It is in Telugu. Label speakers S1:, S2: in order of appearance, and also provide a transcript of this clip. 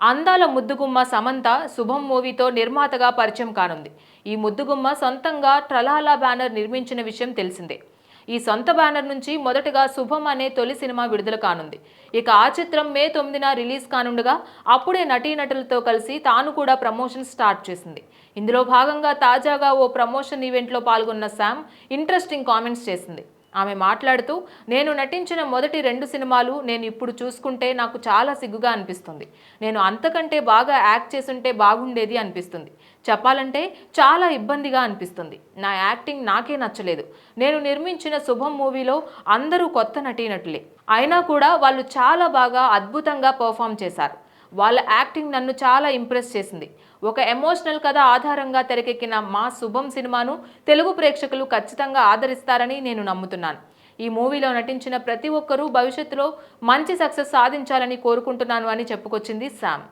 S1: అందాల ముద్దుగుమ్మ సమంత శుభం మూవీతో నిర్మాతగా పరిచయం కానుంది. ఈ ముద్దుగుమ్మ సొంతంగా ట్రలాలా బ్యానర్ నిర్మించిన విషయం తెలిసిందే. ఈ సొంత బ్యానర్ నుంచి మొదటగా శుభం అనే తొలి సినిమా విడుదల కానుంది. ఇక ఆ చిత్రం మే 9న రిలీజ్ కానుండగా అప్పుడే నటీనటులతో కలిసి తాను కూడా ప్రమోషన్ స్టార్ట్ చేసింది. ఇందులో భాగంగా తాజాగా ఓ ప్రమోషన్ ఈవెంట్లో పాల్గొన్న శామ్ ఇంట్రెస్టింగ్ కామెంట్స్ చేసింది. ఆమె మాట్లాడుతూ, నేను నటించిన మొదటి 2 సినిమాలు నేను ఇప్పుడు చూసుకుంటే నాకు చాలా సిగ్గుగా అనిపిస్తుంది. నేను అంతకంటే బాగా యాక్ట్ చేసుంటే బాగుండేది అనిపిస్తుంది. చెప్పాలంటే చాలా ఇబ్బందిగా అనిపిస్తుంది. నా యాక్టింగ్ నాకే నచ్చలేదు. నేను నిర్మించిన శుభం మూవీలో అందరూ కొత్త నటీనటులే. అయినా కూడా వాళ్ళు చాలా బాగా అద్భుతంగా పర్ఫామ్ చేశారు. వాళ్ళ యాక్టింగ్ నన్ను చాలా ఇంప్రెస్ చేసింది. ఒక ఎమోషనల్ కథ ఆధారంగా తెరకెక్కిన మా శుభం సినిమాను తెలుగు ప్రేక్షకులు ఖచ్చితంగా ఆదరిస్తారని నేను నమ్ముతున్నాను. ఈ మూవీలో నటించిన ప్రతి ఒక్కరూ భవిష్యత్తులో మంచి సక్సెస్ సాధించాలని కోరుకుంటున్నాను అని చెప్పుకొచ్చింది శామ్.